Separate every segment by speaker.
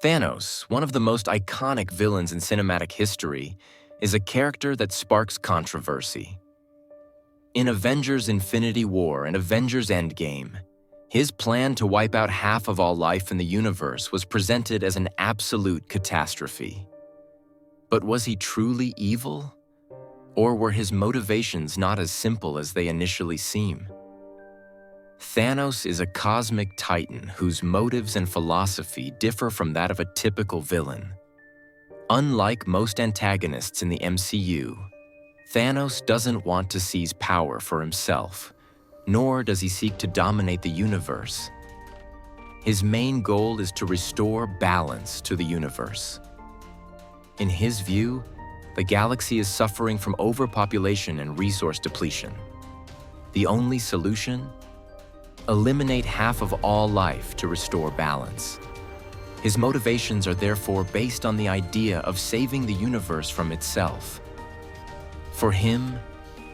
Speaker 1: Thanos, one of the most iconic villains in cinematic history, is a character that sparks controversy. In Avengers Infinity War and Avengers Endgame, his plan to wipe out half of all life in the universe was presented as an absolute catastrophe. But was he truly evil? Or were his motivations not as simple as they initially seem? Thanos is a cosmic titan whose motives and philosophy differ from that of a typical villain. Unlike most antagonists in the MCU, Thanos doesn't want to seize power for himself, nor does he seek to dominate the universe. His main goal is to restore balance to the universe. In his view, the galaxy is suffering from overpopulation and resource depletion. The only solution? Eliminate half of all life to restore balance. His motivations are therefore based on the idea of saving the universe from itself. For him,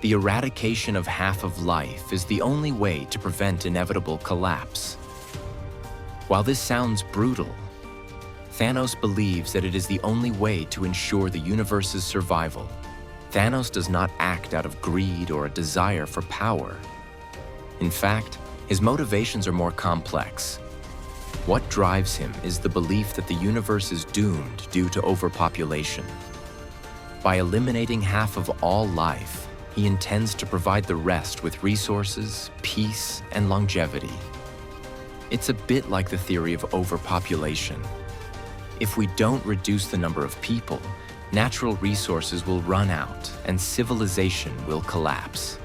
Speaker 1: the eradication of half of life is the only way to prevent inevitable collapse. While this sounds brutal, Thanos believes that it is the only way to ensure the universe's survival. Thanos does not act out of greed or a desire for power. In fact, his motivations are more complex. What drives him is the belief that the universe is doomed due to overpopulation. By eliminating half of all life, he intends to provide the rest with resources, peace, and longevity. It's a bit like the theory of overpopulation. If we don't reduce the number of people, natural resources will run out and civilization will collapse.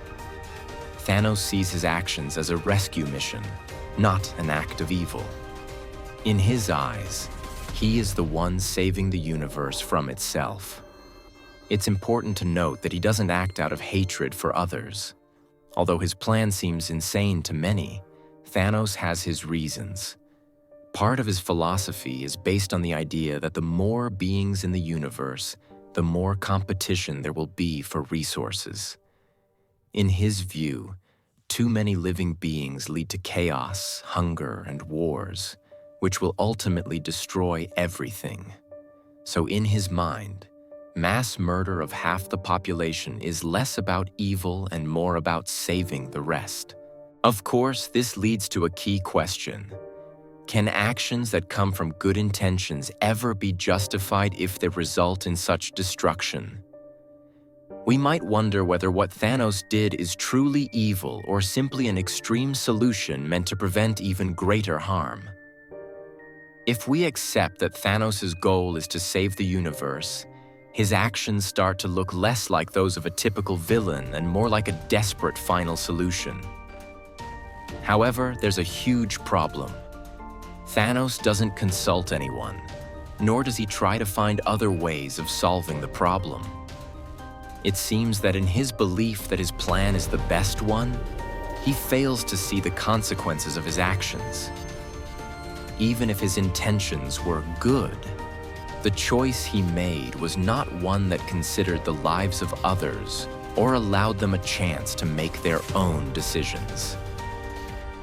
Speaker 1: Thanos sees his actions as a rescue mission, not an act of evil. In his eyes, he is the one saving the universe from itself. It's important to note that he doesn't act out of hatred for others. Although his plan seems insane to many, Thanos has his reasons. Part of his philosophy is based on the idea that the more beings in the universe, the more competition there will be for resources. In his view, too many living beings lead to chaos, hunger, and wars, which will ultimately destroy everything. So in his mind, mass murder of half the population is less about evil and more about saving the rest. Of course, this leads to a key question. Can actions that come from good intentions ever be justified if they result in such destruction? We might wonder whether what Thanos did is truly evil or simply an extreme solution meant to prevent even greater harm. If we accept that Thanos' goal is to save the universe, his actions start to look less like those of a typical villain and more like a desperate final solution. However, there's a huge problem. Thanos doesn't consult anyone, nor does he try to find other ways of solving the problem. It seems that in his belief that his plan is the best one, he fails to see the consequences of his actions. Even if his intentions were good, the choice he made was not one that considered the lives of others or allowed them a chance to make their own decisions.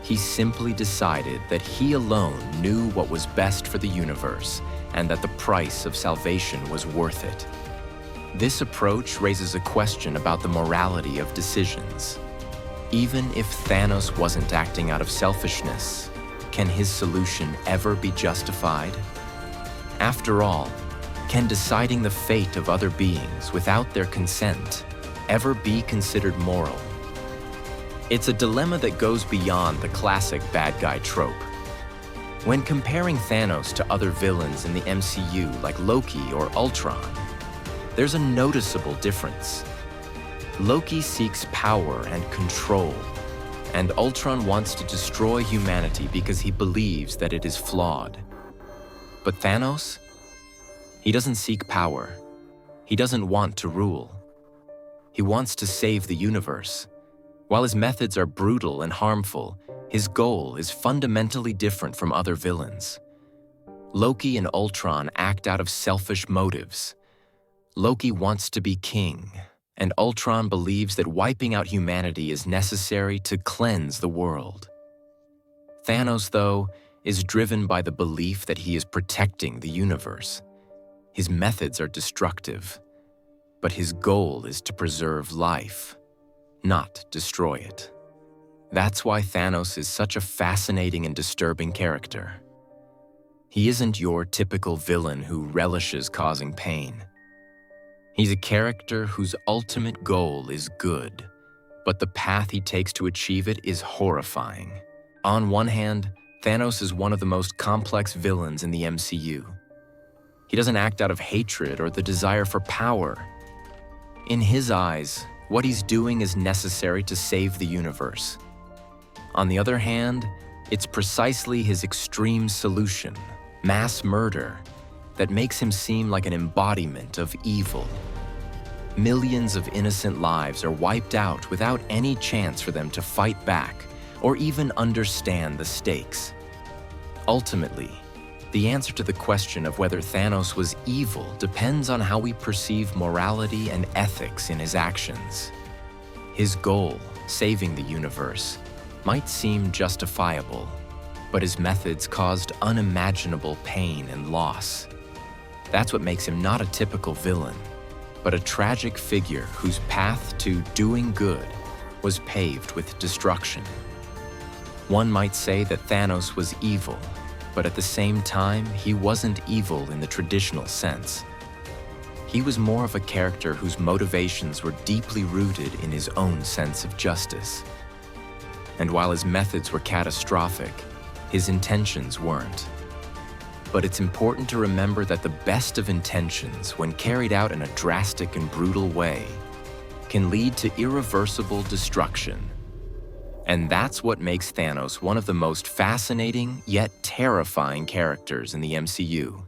Speaker 1: He simply decided that he alone knew what was best for the universe and that the price of salvation was worth it. This approach raises a question about the morality of decisions. Even if Thanos wasn't acting out of selfishness, can his solution ever be justified? After all, can deciding the fate of other beings without their consent ever be considered moral? It's a dilemma that goes beyond the classic bad guy trope. When comparing Thanos to other villains in the MCU like Loki or Ultron, there's a noticeable difference. Loki seeks power and control, and Ultron wants to destroy humanity because he believes that it is flawed. But Thanos? He doesn't seek power. He doesn't want to rule. He wants to save the universe. While his methods are brutal and harmful, his goal is fundamentally different from other villains. Loki and Ultron act out of selfish motives. Loki wants to be king, and Ultron believes that wiping out humanity is necessary to cleanse the world. Thanos, though, is driven by the belief that he is protecting the universe. His methods are destructive, but his goal is to preserve life, not destroy it. That's why Thanos is such a fascinating and disturbing character. He isn't your typical villain who relishes causing pain. He's a character whose ultimate goal is good, but the path he takes to achieve it is horrifying. On one hand, Thanos is one of the most complex villains in the MCU. He doesn't act out of hatred or the desire for power. In his eyes, what he's doing is necessary to save the universe. On the other hand, it's precisely his extreme solution, mass murder, that makes him seem like an embodiment of evil. Millions of innocent lives are wiped out without any chance for them to fight back or even understand the stakes. Ultimately, the answer to the question of whether Thanos was evil depends on how we perceive morality and ethics in his actions. His goal, saving the universe, might seem justifiable, but his methods caused unimaginable pain and loss. That's what makes him not a typical villain, but a tragic figure whose path to doing good was paved with destruction. One might say that Thanos was evil, but at the same time, he wasn't evil in the traditional sense. He was more of a character whose motivations were deeply rooted in his own sense of justice. And while his methods were catastrophic, his intentions weren't. But it's important to remember that the best of intentions, when carried out in a drastic and brutal way, can lead to irreversible destruction. And that's what makes Thanos one of the most fascinating yet terrifying characters in the MCU.